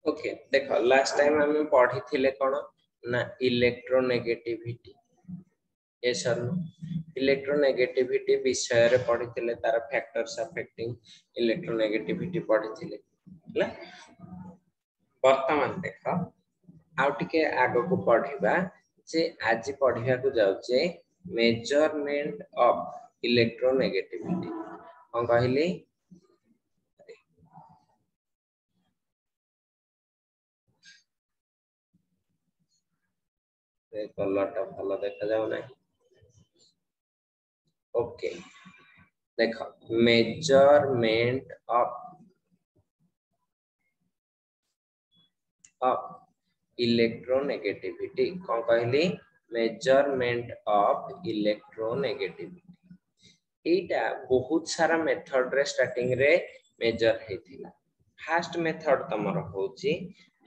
Okay देखो last time हम पढ़ी थिले कोन ना इलेक्ट्रोनेगेटिविटी ए सर इलेक्ट्रोनेगेटिविटी विषय रे पढ़ी थिले तार फैक्टर्स अफेक्टिंग इलेक्ट्रोनेगेटिविटी पढ़ी थिले हला वर्तमान देखो आउ टिके आगो को पढ़िबा जे आज पढ़िया को जाउचे मेजरमेंट ऑफ इलेक्ट्रोनेगेटिविटी हम कहली कलरटा भलो देखा जाउ ना ओके देखो मेजरमेंट ऑफ इलेक्ट्रोनेगेटिविटी कौन कहली मेजरमेंट ऑफ इलेक्ट्रोनेगेटिविटी एटा बहुत सारा मेथड रे स्टार्टिंग रे मेजर हेतिला फर्स्ट मेथड तमर होची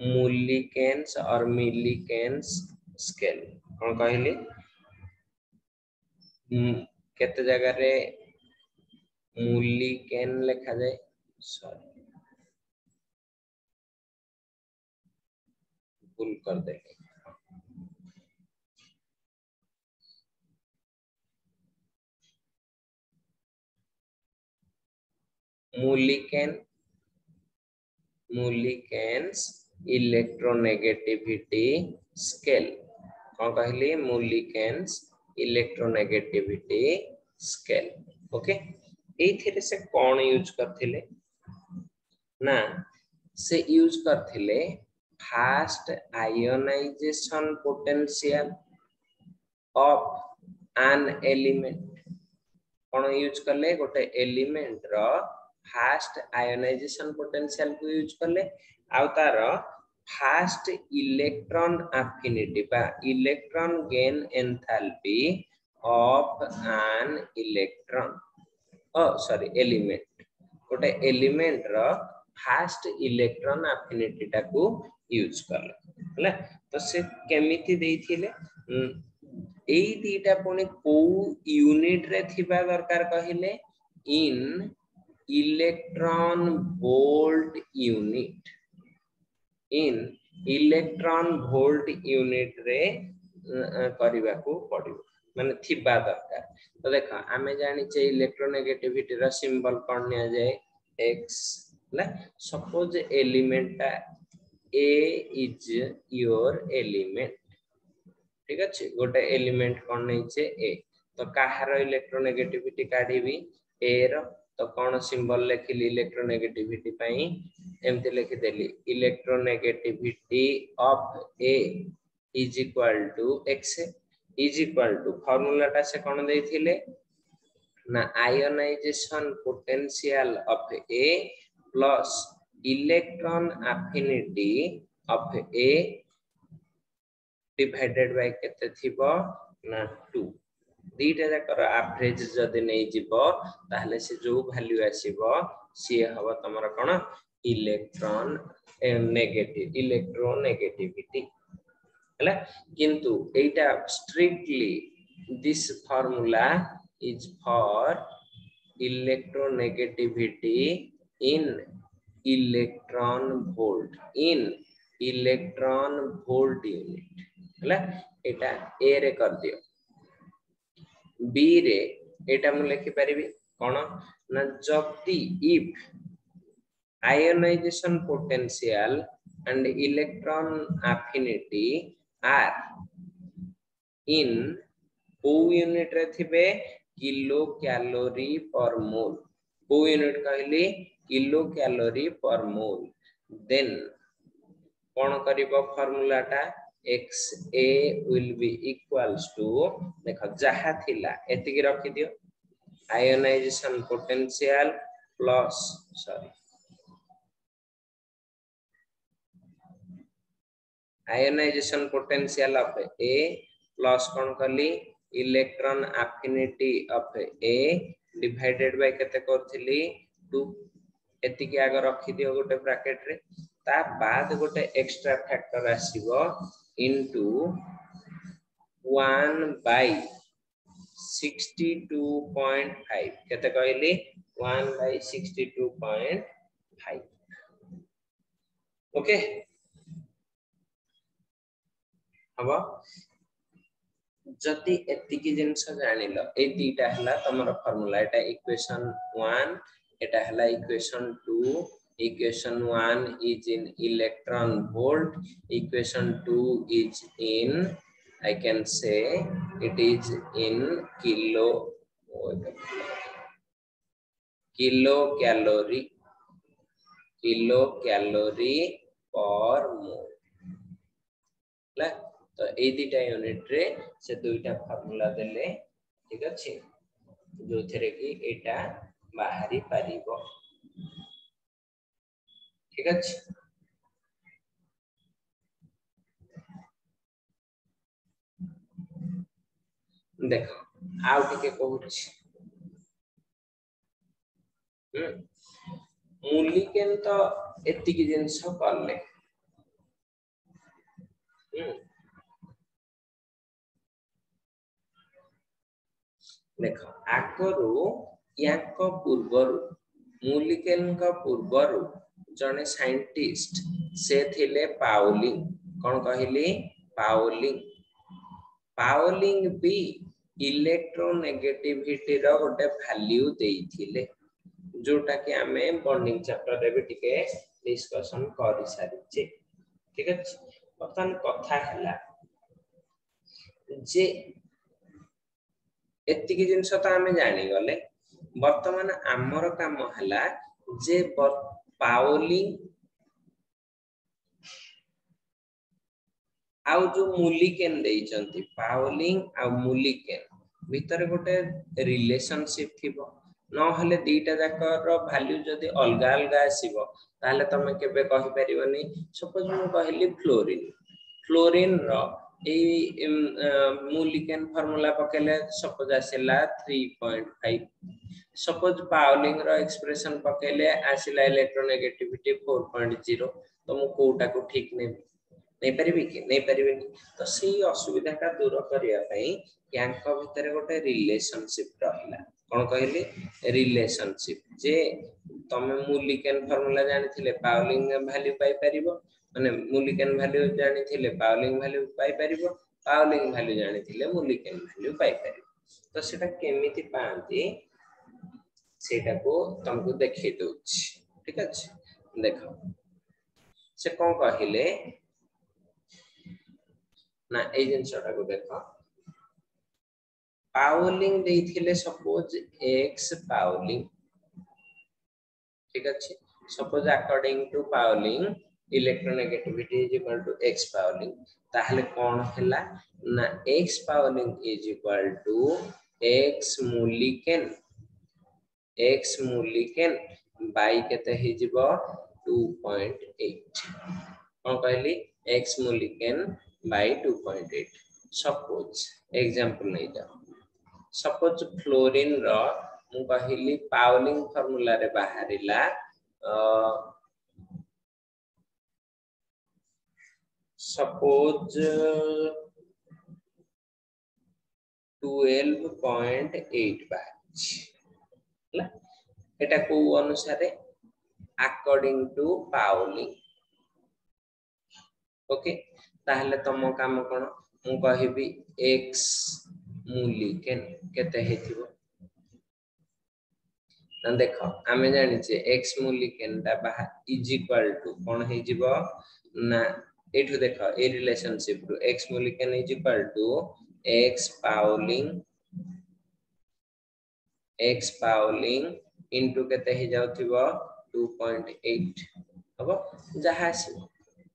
मुलिकेन्स और मिलिकेन्स स्केल कौन कहली केते जगह रे मुलिकेन लिखा जाए सॉरी भूल कर दे मुलिकेन्स इलेक्ट्रोनेगेटिविटी स्केल कौन कहली मुलिकेन्स इलेक्ट्रोनेगेटिविटी स्केल ओके एथिरे से कौन यूज करथिले ना से यूज करथिले fast ionisation potential of an element कौन यूज करले गोटे एलिमेंट रो फास्ट आयोनाइजेशन पोटेंशियल को यूज करले आउ तार फास्ट इलेक्ट्रॉन एफिनिटी बा electron gain enthalpy of an electron sorry element गोटे एलिमेंट रो फास्ट इलेक्ट्रॉन एफिनिटी टा को यूज करले हला तो से केमिति देथिले एई दीटा पुनी को यूनिट रे थिबा दरकार कहिले in electron volt unit in electron volt unit रे करबा को पड़िबो माने थिबा दरकार तो देखो आमे जानि छे इलेक्ट्रोनेगेटिविटी रा सिंबल कोन ने जाए x ला सपोज एलिमेंट टा a इज योर एलिमेंट ठीक अछि गोटे एलिमेंट कोन नै छे a तो काहार इलेक्ट्रोनेगेटिविटी काढीबी a रो तो कोन सिंबल लिखिली इलेक्ट्रोनेगेटिविटी पई एमते लिखि देली electronegativity of a is equal to x is equal to formula टा से कोन देथिले ना ionization potential of a plus electron affinity of a divided by केते थिबो ना 2 दीटा जकर एवरेज जदि नै जिवो ताहले से जो वैल्यू आसीबो सी हबो तमरा कोन इलेक्ट्रॉन नेगेटिव इलेक्ट्रोनेगेटिविटी हला किंतु एटा strictly this formula is for electronegativity in electron volt unit हला एटा ए रे कर दियो बी रे एटा मु लिखि परिबी कोन ना जति if ionization potential and electron affinity are in को यूनिट रे थिबे किलो कैलोरी पर मोल को यूनिट कहली किलो कैलोरी पर मोल देन कोन करिवो फार्मूला टा XA will be equals to देखो जहा थिला एतिकी रखि दियो ionization potential plus sorry ionization potential of A plus कोन कली electron affinity of A divided by केते करथिली 2 एतिकी आगे रखि दियो गोटे ब्रैकेट रे ता बाद गोटे एक्स्ट्रा फैक्टर आसीबो इनटू 1 by 62.5 केते कहली 1 by 62.5 ओके अब जति एतिकी जिंस जानिल ए दीटा हला तमरा फार्मूला एटा इक्वेशन 1 एटा हला equation 2 equation 1 is in electron volt, equation 2 is in, I can say it is in kilocalorie per mole. तो ए दुटा यूनिट रे से दुईटा फार्मूला देले ठीक अछि जो थरे कि एटा बाहरी पारिबो ठीक अछि देखो आउ टिके कहूछ मूलिकेन तो एतिकी जिंस करले देखो आगरु याको पूर्वरु मूलिकेन का पूर्वरु जने साइंटिस्ट से थिले पाउलिंग कोन कहिली पाउलिंग भी इलेक्ट्रोनेगेटिविटी रो गोटे वैल्यू देइथिले जोटा कि हमें बॉन्डिंग चैप्टर रे भी टिके डिस्कशन करि सारिचे ठीक अछि पतन कथा हला जे एतिकी जिंस तो हमें जानि गले वर्तमान आमर काम हला जे पाउलिंग आउ जो मूलिकेन देइचंती पाउलिंग आ मूलिकेन भीतर गोटे रिलेशनशिप थिबो न हले दीटा जाकर वैल्यू जदी अलगा अलगा आसीबो ताले तमे केबे कहि परिबनी सपोज मु कहली फ्लोरीन रो ए मूलिकेन फार्मूला पकेले सपोज आसिला 3.5 सपोज पाउलिंग रो एक्सप्रेशन पकेले आसिला इलेक्ट्रोनेगेटिविटी 4.0 तो मु कोटा को ठीक नहीं परिबी कि नहीं परिबेनी तो सही असुविधा का दूर करिया पई यांक भीतर गोटे रिलेशनशिप रहिला कोन कहली रिलेशनशिप जे तमे मूलिकेन फार्मूला जानि थिले पाउलिंग वैल्यू पाई परिबो माने मूलिकेन वैल्यू जानि थिले पाउलिंग वैल्यू पाई परिबो पाउलिंग वैल्यू जानि थिले मूलिकेन वैल्यू पाई परिबो तो सेटा केमिति पांती सेटा को तुमको देखै दोछि ठीक अछि देखो से कोन कहिले ना एजेंट को देखो पाउलिंग देइथिले सपोज x पाउलिंग ठीक अछि suppose according to Pauling electronegativity is equal to x Pauling ताहले कोन हैला ना x Pauling is equal to x Mulliken by केते हि जिवो 2.8 कोन कहली x मूलिकेन by 2.8 suppose example नहीं जाओ suppose फ्लोरीन रो मु कहली पाउलिंग फार्मूला रे बाहरिला suppose 12.8 बाच ला एटा को अनुसार according to पाउलिंग ओके ताहले तम काम कोन मु कहिबी x मूलिकेन केते हेतिबो न देखो आमे जानि छे x मूलिकेन दा बाहा इज इक्वल टू कोन हे जिवो ना एठु देखो ए relationship to x Mulliken is equal to x Pauling into केते हे जाउथिबो 2.8 हबो जहा आसीबो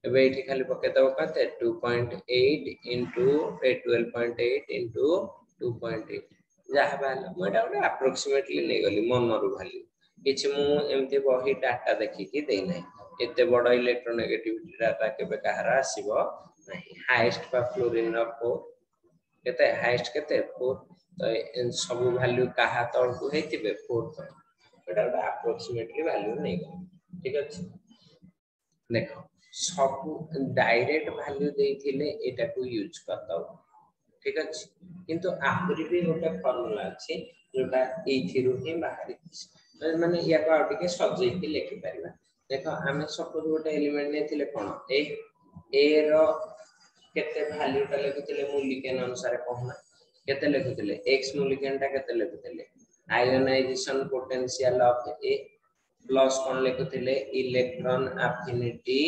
एबे एठी खाली पके दबो कते 2.8 into 12.8 into 2.8 जहा बाल मोटा मोटा अप्रोक्सीमेटली नै गली मनरु वैल्यू किछ मु एमते बही डाटा देखि कि देई नै एते बडो इलेक्ट्रोनेगेटिविटी डाटा केबे कहारा आसीबो नाही हाईएस्ट पा फ्लोरीन रो 4 केते हाईएस्ट केते 4 तो इन सब वैल्यू कहा तळ को हेतिबे 4 तो एटा अप्रोक्सीमेटली वैल्यू नै गली ठीक अछि देखो सब डायरेक्ट वैल्यू देथिले एटा को यूज करताओ ठीक अछि किंतु आपुरी भी गोटे फार्मूला अछि जोटा एथिरु ही बाहरी माने या को आउटिके सब्जेक्ट लिखि परिबा देखो आम सपोज गोटे एलिमेंट नहीं कौन ए रो केते वैल्यू टा लिखुले मूलिकेन अनुसार कहना केते लिखुले एक्स मूलिकेन टा केते लिखुले ionization potential of A plus कौन लिखुले electron affinity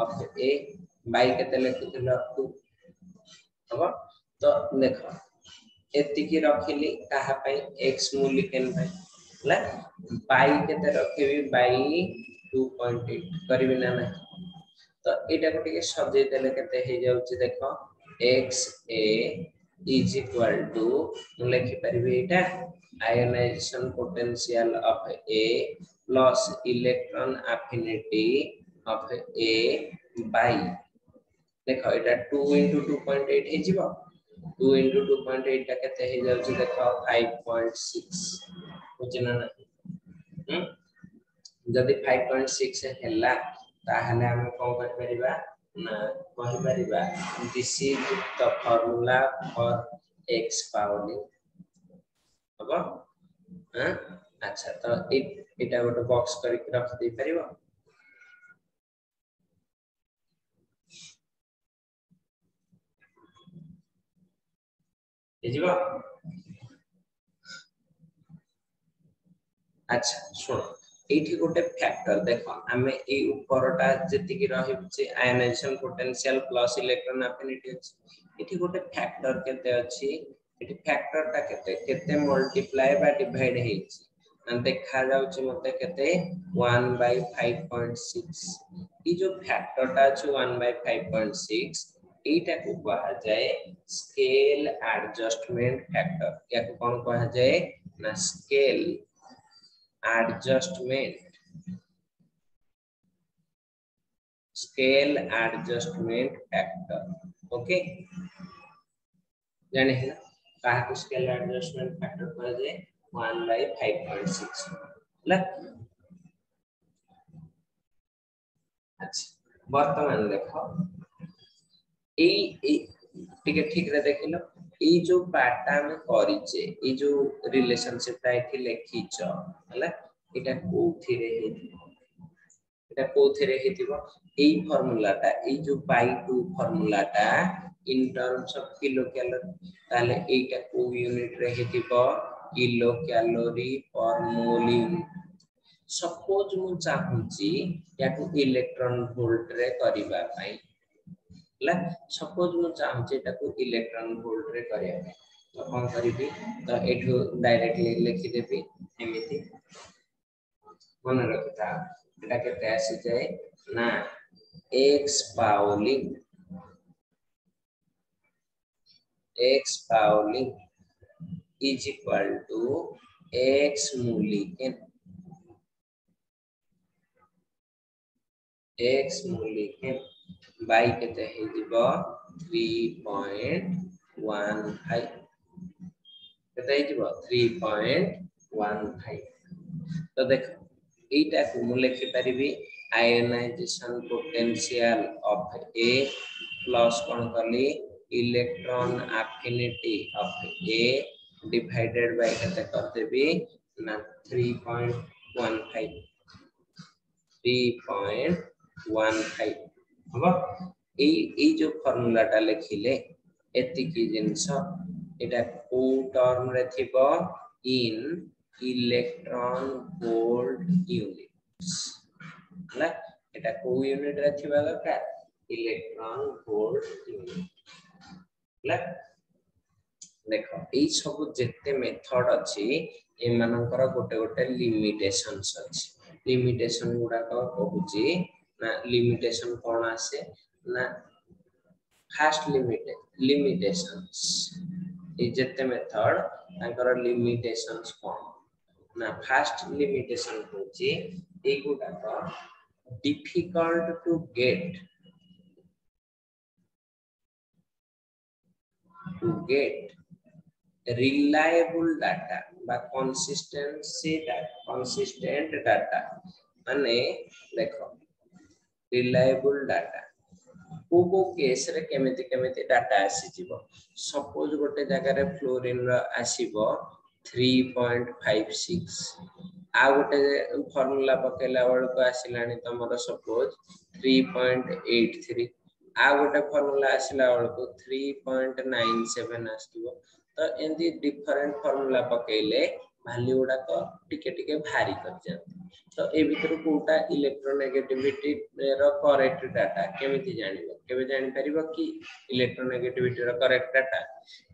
of A by केते लिखुले 2 अब तो देखो एतिकी रखिली कहा पई एक्स मूलिकेन पई ला बाय केते रखिबी बाय 2.8 करबी ना नहीं तो एटा को टिके सजे देले केते हे जाउची देखो x a is equal to मु लिखि परबी एटा ionisation potential of a plus electron affinity of a by देखो एटा 2 into 2.8 हे जिवो 2 into 2.8 टा केते हे जाउची देखो 5.6 बुझना ना जदि 5.6 हैला ताहले हम कोन कर परिबा ना कहि परिबा this is the formula for x Pauling अब हां अच्छा तो एटा गोटे बॉक्स करि रख दे परिबो ए जीवा अच्छा सुनो एठी गोटे फैक्टर देखो हमें ए ऊपरटा जति की रहिबे ionisation potential plus electron affinity एठी गोटे फैक्टर केते अछि एठी फैक्टर ता केते केते मल्टीप्लाई बा डिवाइड हेछि न देखा जाउछि मते केते 1/5.6 ई जो फैक्टर ता अछि 1/5.6 एटा को कहा जाए स्केल एडजस्टमेंट फैक्टर या को कोन कहा जाए ना स्केल एडजस्टमेंट फैक्टर ओके जाने है कहा को स्केल एडजस्टमेंट फैक्टर कहा जाए 1/5.6 ला अच्छा वर्तमान देखो ए ठीक है ठीक रे देखिलो ए जो पार्ट हम करिचे ए जो रिलेशनशिप ता एठी लेखिच हला एटा कोथिरे एटा कोथिरे हेतिबो ए फार्मूला ता ए जो बाय 2 फार्मूला ता in terms of kilo calorie ताले एटा को यूनिट रे हेतिबो किलो कैलोरी पर मोल सपोज मु चाहूची या को इलेक्ट्रॉन वोल्ट रे करिबा पई ला सपोज मु चाहूची एटा को इलेक्ट्रॉन वोल्ट रे करिया तो कोन करिबी तो एठो डायरेक्टली लिखि देबी एमिति मन रखता एटा केते आसी जाए ना x पावली is equal to x Mulliken by केते हे दिबो 3.15 केते हे दिबो 3.15 तो देखो एटा को मु लिखि परिबी ionization potential of A plus कोन करली electron affinity of A divided by केते कर देबी ना 3.15 हबो ए जो फार्मूला टा लिखिले एति की जिंस एटा को टर्म रे थिबो इन इलेक्ट्रॉन वोल्ट यूनिट्स हला एटा को यूनिट रे थिबा दरकार इलेक्ट्रॉन वोल्ट यूनिट हला देखो ए सब जेते मेथड अछि ए मानकर गोटे गोटे लिमिटेशंस अछि लिमिटेशन गुडा को कहूची ना लिमिटेशन कोन आसे ना फास्ट लिमिटेशंस ए जेते मेथड तांकर लिमिटेशंस कोन ना फास्ट लिमिटेशन होची ए गुडा को difficult to get reliable data बा consistent data माने देखो reliable data को केस रे केमिति डाटा आसी जीवो सपोज गोटे जगह रे फ्लोरीन रो आसीबो 3.56 आ गोटे फॉर्मूला पकेला बेलू को आसिलानी तमरो सपोज 3.83 आ गोटे फॉर्मूला आसिला बेलू को 3.97 आसथिबो तो एंदी डिफरेंट फॉर्मूला पकेले वैल्यू गुडा को टिके टिके भारी कर जाते तो ए भीतर कोटा इलेक्ट्रोनेगेटिविटी रो करेक्ट डाटा केमिति जानिबो केबे जानि परिबो कि इलेक्ट्रोनेगेटिविटी रो करेक्ट डाटा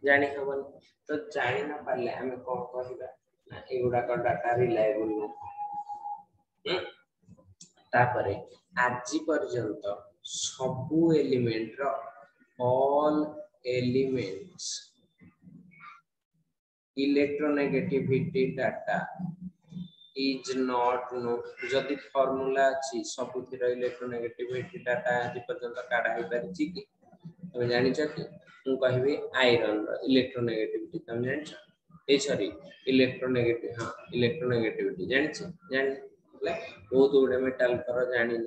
जानि हबन तो जानि ना पाले हमें कोन कहबा ना एगुडा को डाटा रिलायबल न तापरे आजि पर्यंत सबु एलिमेंट रो all elements electronegativity data is not known जदि फार्मूला अछि सबुथिर इलेक्ट्रोनेगेटिविटी डाटा आज पर्यंत काढा हे परिछि कि तुम जानि छ कि मु कहबे आयरन रो इलेक्ट्रोनेगेटिविटी तुम जानि छ ए सॉरी इलेक्ट्रोनेगेटिव हां इलेक्ट्रोनेगेटिविटी जानि छ जानि ले बहुत गुडे मेटल कर जानि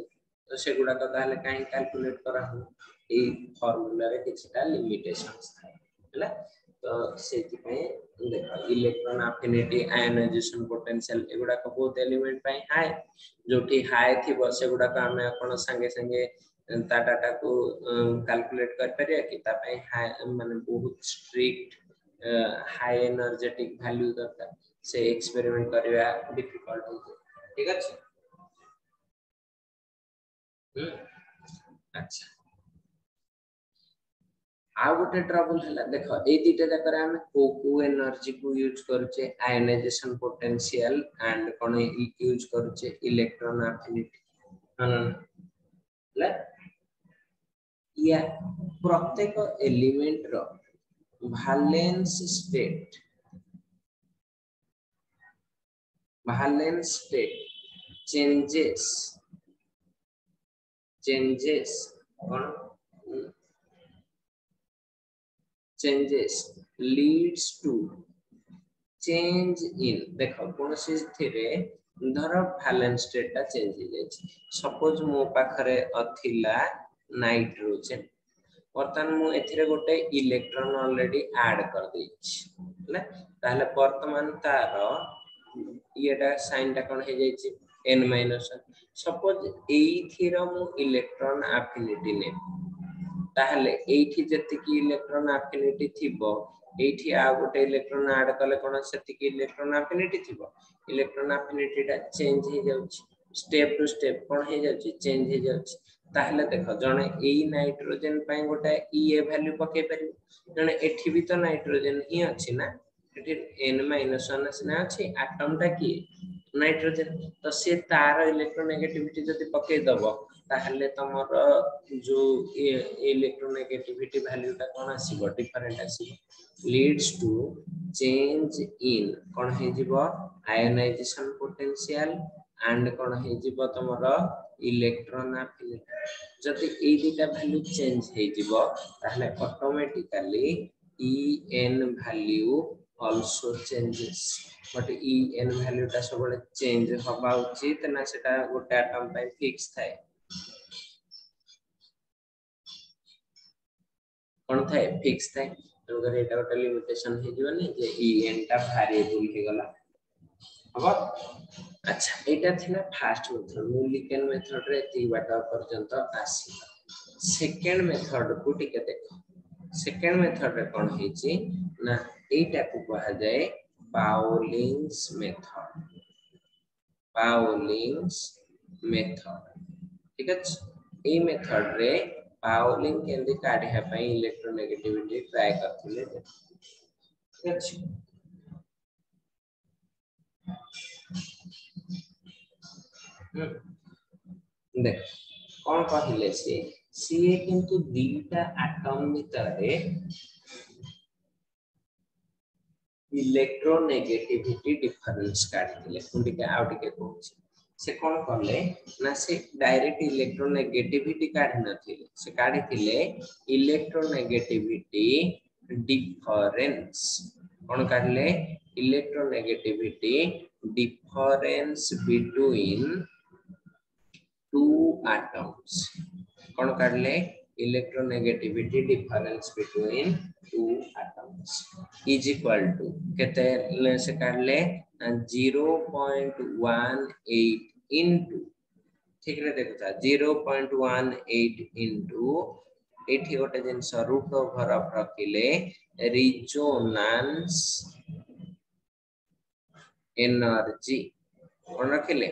तो से गुडा तो ताले काई कैलकुलेट करा हो ए फार्मूला रे किछटा लिमिटेशंस थाए हला तो सेति पे देखो इलेक्ट्रॉन एफिनिटी आयनाइजेशन पोटेंशियल एगुडा को बहुत एलिमेंट पाई हाई जोठी हाई थी बसे गुडा का हमें अपन संगे संगे ता डाटा को कैलकुलेट कर परिया कि ता पे हाई माने बहुत स्ट्रिक्ट हाई एनर्जेटिक वैल्यू दरकार से एक्सपेरिमेंट करबा डिफिकल्ट हो ठीक अछि अच्छा आ गोटे ट्रबल हला देखो ए दिटे जकर हम को एनर्जी को यूज करछे आयनाइजेशन पोटेंशियल एंड कोन यूज करछे इलेक्ट्रॉन एफिनिटी हला या प्रत्येक एलिमेंट रो valence state changes leads to change in देखो कौन सी थिरे धर वैलेंस स्टेट ता चेंज हो जाय सपोज मो पाखरे अथिला नाइट्रोजन वर्तमान मु एथिरे गोटे इलेक्ट्रॉन ऑलरेडी ऐड कर दै छी हला ताले वर्तमान तार येटा साइन ता कोन हे जाय छी n-1 सपोज एथिरा मु इलेक्ट्रॉन एफिनिटी ने ताहले एठी जति की इलेक्ट्रॉन एफिनिटी थिबो एठी आ गोटे इलेक्ट्रॉन ऐड कले कोन सेति की इलेक्ट्रॉन एफिनिटी थिबो इलेक्ट्रॉन एफिनिटी ता चेंज हे जाउची स्टेप टू स्टेप कोन हे जाउची चेंज हे जाउची ताहले देखो जने एई नाइट्रोजन पय गोटे ए वैल्यू पके परिबो जने एठी भी तो नाइट्रोजन ही अछि ना एठी n-1 सिना अछि एटम ता की नाइट्रोजन तो से तार इलेक्ट्रोनेगेटिविटी जति पके दबो ताहले तमर जो इलेक्ट्रोनेगेटिविटी वैल्यू ता कोन आसीबो डिफरेंट आसीबो लीड्स टू चेंज इन कोन हे जिवो आयनाइजेशन पोटेंशियल एंड कोन हे जिवो तमर इलेक्ट्रॉन एफिनिटी जति ए दिटा वैल्यू चेंज हे जिवो ताहले automatically en value also changes but en value ता सब चेंज होबा उचित ना सेटा गोटे एटम पे फिक्स थाए कोन थाए फिक्स थाए तो अगर एटा गोटे लिमिटेशन हे जीवनी जे en ता वेरिएबल हे गला हबो अच्छा एटा थिला फर्स्ट मेथड मूलिकन मेथड रे ती बाटा पर्यंत आसी सेकंड मेथड को टिके देखो सेकंड मेथड रे कोन हेची ना एटा को कहा जाए पाउलिंग्स मेथड ठीक है ए मेथड रे पाउलिंग केंदी काढिया पई इलेक्ट्रोनेगेटिविटी ट्राई करथिले ठीक है देख कोन कहिले सी किंतु दीटा एटम भितरे इलेक्ट्रोनेगेटिविटी डिफरेंस काढिले कुंडी आउट के कहूची से कोन करले ना से डायरेक्ट इलेक्ट्रोनेगेटिविटी काढी नथिले से काढिले इलेक्ट्रोनेगेटिविटी डिफरेंस कोन काढले electronegativity difference between two atoms कोन काढले electronegativity difference between two atoms is equal to केते से काढले 0.18 into ठीक रे देखो 0.18 into एठी गोटे जिंस रूट ओवर ऑफ रखिले रिजोनेंस एनर्जी कौन रखिले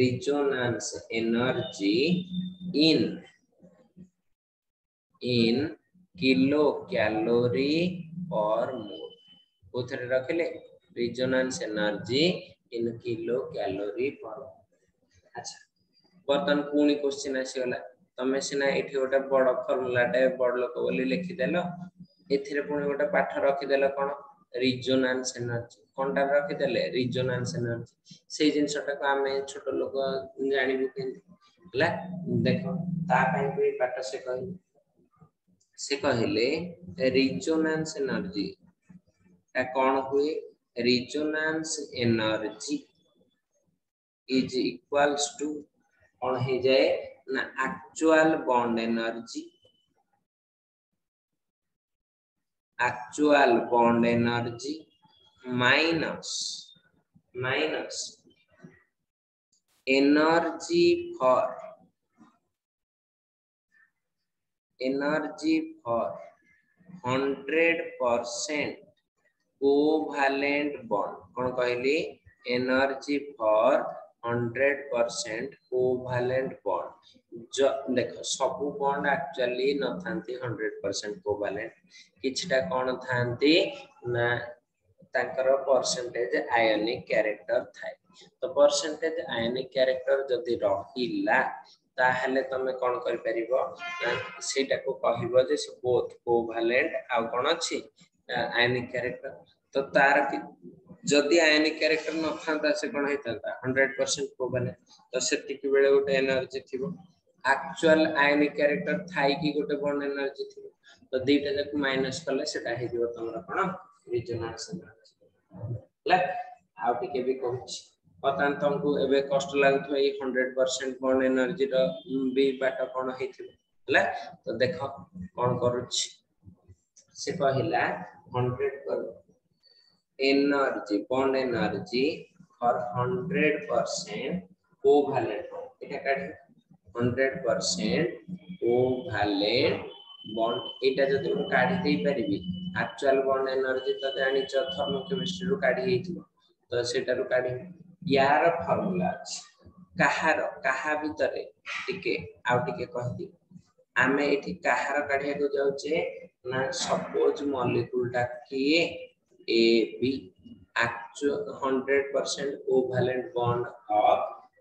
resonance energy in kilo calorie per mole उधर रखिले resonance energy in kilo calorie per. अच्छा बर्तन पुणी क्वेश्चन आसीगला तमे सिना एठी गोटे बड़ फॉर्मूला टे बड़ लोक बोली लिखि देलो एथिरे पुणी गोटे पाठ रखि देलो कोन रिजोनेंस एनर्जी कोनटा रखि देले रिजोनेंस एनर्जी से जिंसटा को हमें छोट लोक जानिबु केन हला देखो ता पई कोई पाठ से कहले रिजोनेंस एनर्जी कौन हुए resonance energy is equals to कौन हो जाए ना actual bond energy minus energy for 100% covalent bond कौन कहली एनर्जी फॉर 100% कोवैलेंट बॉन्ड जो देखो सब बॉन्ड एक्चुअली न थांती 100% कोवैलेंट किछटा कौन थांती ना ताकर परसेंटेज आयनिक कैरेक्टर थाए तो परसेंटेज आयनिक कैरेक्टर जदी रहिला ताहले तमे कोन कर परिबो सेटा को कहिबो जे बोथ कोवैलेंट आ कोन अछि आयनिक कैरेक्टर तो तार जदी आयनिक कैरेक्टर न थांता से कोन हेता 100% कोवैलेंट तो सेटिक बेले गोटे एनर्जी थिबो एक्चुअल आयनिक कैरेक्टर थाई कि गोटे बॉन्ड एनर्जी थिबो तो दीटा जक माइनस करले सेटा हे दिबो तमरा कोन रिजोनेंस एनर्जी ला आ टिके भी कहूछ पतान तुमको एबे कष्ट लागथो ए 100% बॉन्ड एनर्जी रो बी बाटा कोन हेथिबो हला तो देखो कोन करूछ से कहिला 100 कर energy bond energy for 100% covalent एटा काढी 100% कोवैलेंट बॉन्ड एटा जदि हम काढी देई परिबी एक्चुअल बॉन्ड एनर्जी तो जानि छ थर्मोकेमिस्ट्री रो काढी हेथिबो तो सेटा रो काढी यार फार्मूला कहा भितरे टिके आउ टिके कहती आमे एठी कहार काढिया को जाउचे ना सपोज मॉलिक्यूल टा के A B actual 100% covalent bond of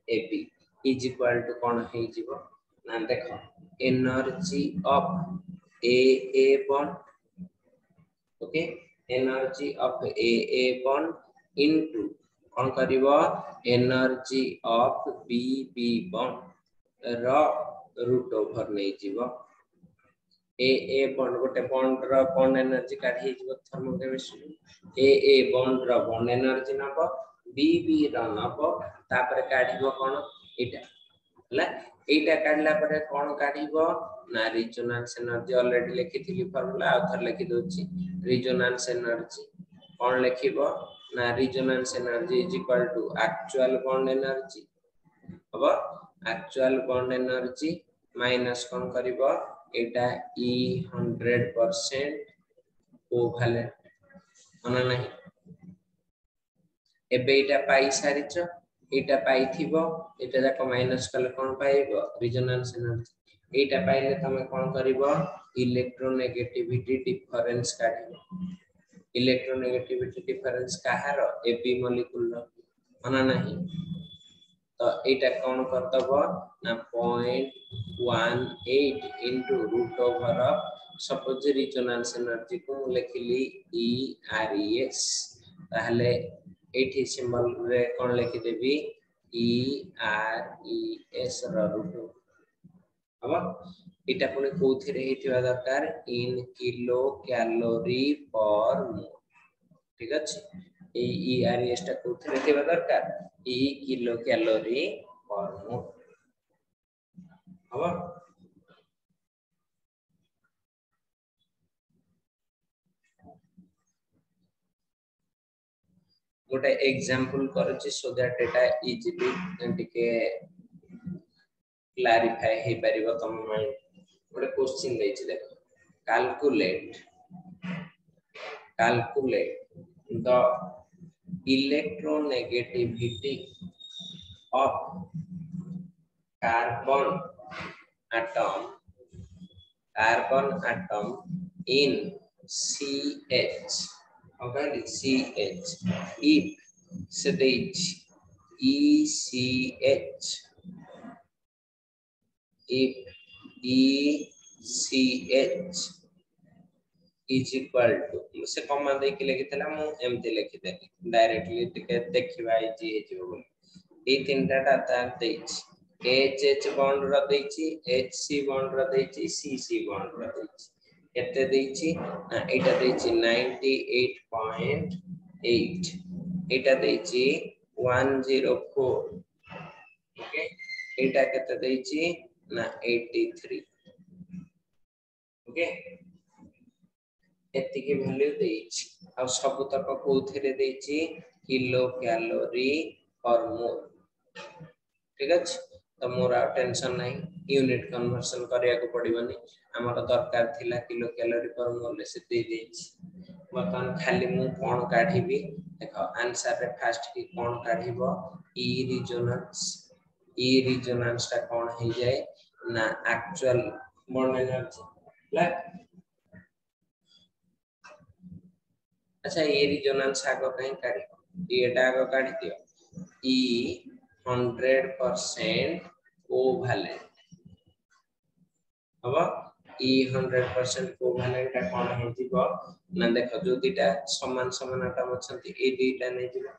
A B is equal to कोन हे जीवो ना देखो energy of A bond okay energy of A bond into कौन करिवो energy of B B bond रो रूट ओवर नै जीवो ए बॉन्ड गोटे बॉन्ड रो बॉन्ड एनर्जी काढी जीवो थर्मोकेमिस्ट्री ए बॉन्ड रो बॉन्ड एनर्जी नबो बी रो नबो तापर काढिवो कोन एटा हला एटा काढला परे कोन काढिवो ना रिजोनेंस एनर्जी ऑलरेडी लिखिथिली फार्मूला आ थर लिखि दोछि रिजोनेंस एनर्जी कोन लिखिबो ना resonance energy is equal to actual bond energy अब एक्चुअल बॉन्ड एनर्जी माइनस कोन करिवो एटा ई 100% कोवैलेंट माने नहीं एबे एटा पाई सारिचो एटा पाइथिबो एटा जाक माइनस कले कोन पाइबो रिजोनेंस एनर्जी एटा पाइले तमे कोन करिवो इलेक्ट्रोनेगेटिविटी डिफरेंस काढिबो इलेक्ट्रोनेगेटिविटी डिफरेंस कहार एबी मॉलिक्यूल माना नहीं तो एटा कोन करतबो ना 0.18 into root over of suppose resonance energy को लिखिली ई आर एस ताहले एठी सिंबल रे कोन लिखि देबी ई आर ई एस रो रूट अब एटा पुनी कोथिरे हेतिवा दरकार इन किलो कैलोरी पर मोल ठीक अछि ई आर एस टा कोथिरे हेतिवा दरकार ई किलो कैलोरी पर मोल अब गोटे एग्जांपल करूची सो दैट एटा इजीली टिके क्लैरिफाई हे परिबो तम माइंड गोटे क्वेश्चन देछि देखो calculate the electronegativity of carbon atom in CH. Okay, CH if stage ECH if ECH is equal to से कमा दे के लिखि थला मु एमती लिखि देली डायरेक्टली टिके देखिबा इजी हे जो बोली ए तीनटा डाटा देछि HH बॉन्ड र देछि HC बॉन्ड र देछि CC बॉन्ड र देछि केते देछि एटा देछि 98.8 एटा देछि 104 ओके एटा केते देछि ना 83 ओके एतिके वैल्यू देछि आ सब तक कोथिरे देछि किलो कैलोरी पर मोल ठीक अछि तो मोर टेंशन नाही यूनिट कन्वर्जन करिया को पड़िबनी हमर दरकार थिला किलो कैलोरी पर मोल से दे देछि बतन खाली मु कोन काढिबी देखो आंसर रे फर्स्ट की कोन काढिबो ई रिजोनेंस ता कोन हे जाय ना एक्चुअल बॉन्ड एनर्जी ला अच्छा ये रिजोनेंस आगो कहीं काढी एटा आगो काढी दियो ई 100% कोवैलेंट अब ई 100% कोवैलेंट का कोन हे जीवो ना देखो जो दीटा समान समान आटम अछंती ए दीटा नै जीवो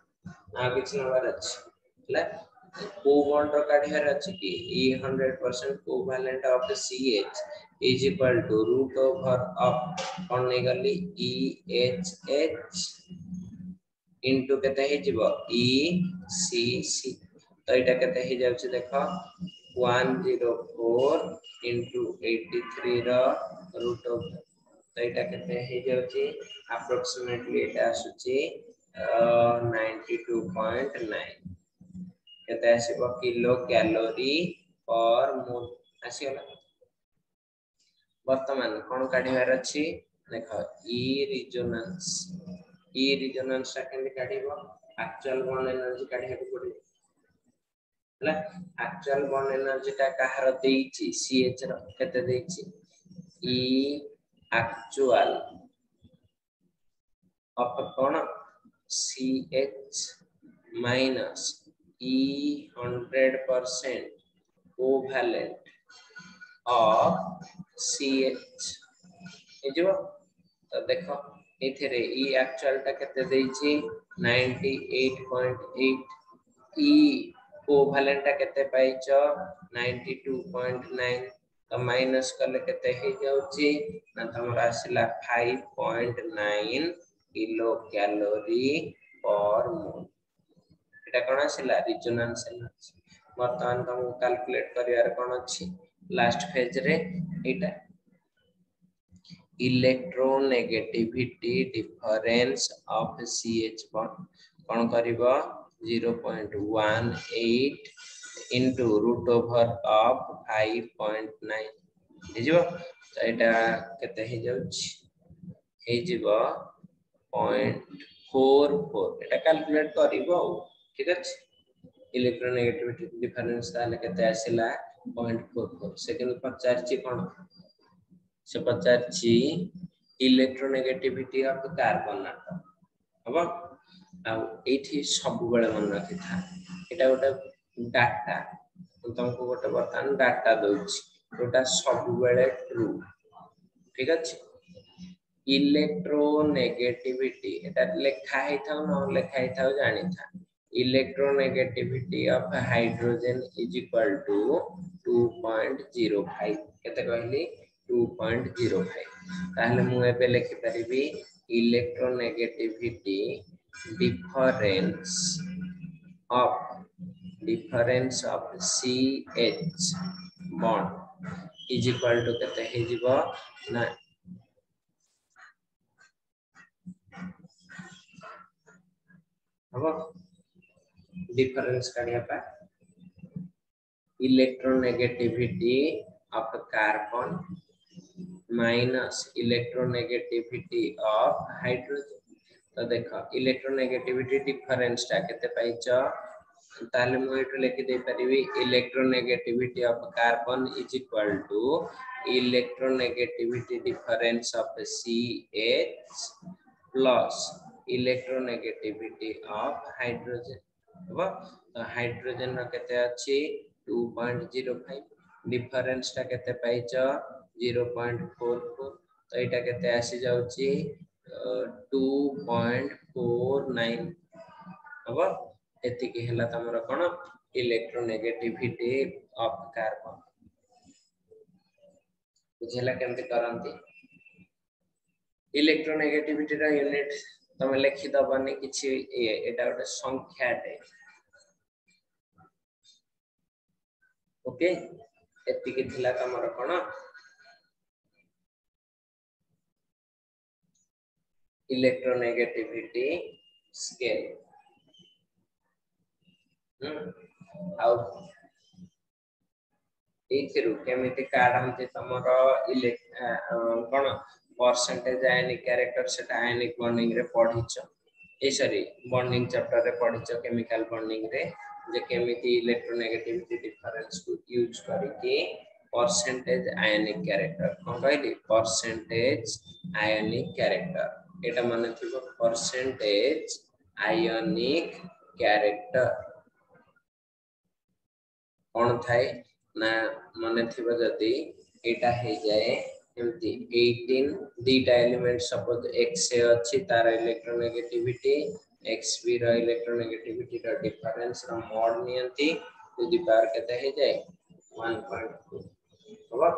आ किछ नंबर अछि ला को बॉन्ड काढियार अछि कि ई 100% covalent of the CH is equal to root over of कोन नै गली EHH into केते हे जीवो ECC तो एटा केते हे जाउ छी देखो 104 into 83 रो रूट ऑफ तो एटा केते हे जाउ छी अप्रोक्सीमेटली एटा आसुची 92.9 केते आसीबो किलो कैलोरी पर मोल आसीला वर्तमान कोन काढिबार अछि देखो ई रिजोनेंस ता केने काढिबो एक्चुअल बॉन्ड एनर्जी काढिया को पड़िबो हला एक्चुअल बॉन्ड एनर्जी ता कहार देछि CH रो केते देछि ई एक्चुअल ऑफ कोन CH minus E 100% covalent of CH ए जो तो देखो एथरे E एक्चुअल ता केते देछि 98.8 E कोवैलेंट ता केते पाइचो 92.9 तो माइनस करले केते हे जाउची ना हमरा आसिला 5.9 किलो कैलोरी पर मोल एटा कोन आसिला रिजोनेंस एनर्जी वर्तमान हम कैलकुलेट करियार कोन अछि लास्ट फेज रे एटा electronegativity difference of CH bond कोन करिवो 0.18 into root over of 5.9 हेजिवो तो एटा केते हे जाउछ हे जिवो 0.44 एटा कैलकुलेट करिवो ठीक अछि इलेक्ट्रोनेगेटिविटी डिफरेंस ताले केते आसिला 0.44 सेकंड पचारची कोन से पचारची इलेक्ट्रोनेगेटिविटी ऑफ कार्बन एटम अब आ एठी सब बेले मन रखि था एटा गोटे डाटा तुमको गोटे बर्तन डाटा दोछि जोटा सब बेले ट्रू ठीक अछि इलेक्ट्रोनेगेटिविटी एटा लेखा हे थाउ न लेखा हे थाउ जानि था electronegativity of hydrogen is equal to 2.05 केते कहली 2.05 ताहले मु एबे लिखि परिबी electronegativity difference of CH bond is equal to केते हे जिवो ना हबो डिफरेंस काढिया पा electronegativity of carbon minus electronegativity of hydrogen तो देखो electronegativity difference टा केते पाइछ ताले मु एटु लिखि दे परिबी electronegativity of carbon is equal to electronegativity difference of CH plus electronegativity of hydrogen हबो तो हाइड्रोजन रो केते अछि 2.05 डिफरेंस टा केते पाइछ 0.44 तो एटा केते आसी जाउची 2.49 हबो एति के हला तमरो कोन इलेक्ट्रोनेगेटिविटी ऑफ कार्बन बुझला केमते करंती इलेक्ट्रोनेगेटिविटी रा यूनिट तमे लिखि दबनी किछि एटा गोटे संख्या दे ओके एति के थिला तमरो कोन इलेक्ट्रोनेगेटिविटी स्केल आउ एथिरु केमिति काढंती तमरो कोन परसेंटेज आयनिक कैरेक्टर सेटा आयनिक बॉन्डिंग रे पढिछ ए सॉरी बॉन्डिंग चैप्टर रे पढिछ केमिकल बॉन्डिंग रे जे केमिति इलेक्ट्रोनेगेटिविटी डिफरेंस को यूज करके परसेंटेज आयनिक कैरेक्टर कोन कहली परसेंटेज आयनिक कैरेक्टर एटा माने थिबो परसेंटेज आयनिक कैरेक्टर कोन थाए ना माने थिबो जदी एटा हे जाए एमती 18 दीटा एलिमेंट सपोज x से अछि तार इलेक्ट्रोनेगेटिविटी xb रो इलेक्ट्रोनेगेटिविटी रो डिफरेंस रो मोड नियंती टू द पावर केते हे जाए 1.2 हबो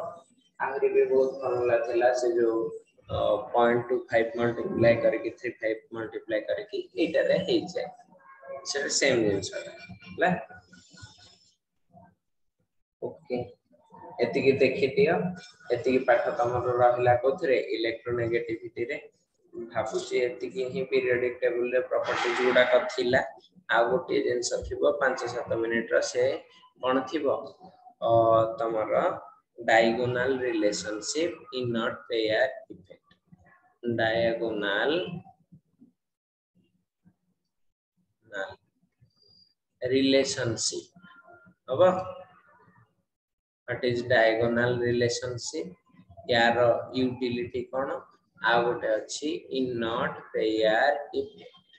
आगरी भी बहुत फॉर्मूला थिला से जो 0.25 मल्टीप्लाई करके 35 मल्टीप्लाई करके एटा रे हे जाए से सेम जिंस ला ओके एति के देखि दियो एति के पाठ तमर रहला कोथरे इलेक्ट्रोनेगेटिविटी रे भाबुची एति के ही पीरियोडिक टेबल रे प्रॉपर्टीज गुडा कथिला आ गोटे जिंस थिबो 5-7 मिनिट र से कोन थिबो तमर diagonal relationship in not pair effect diagonal relationship हबो what is diagonal relationship यार यूटिलिटी कोन आ गोटे अछि इन नॉट पेयर इफेक्ट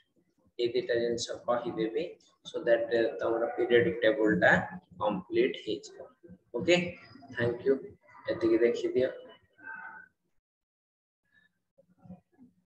ए दिटा जिंस कहि देबे सो दैट तमरा पीरियोडिक टेबल टा कंप्लीट हे जाय ओके थैंक यू एति के देखि दियो।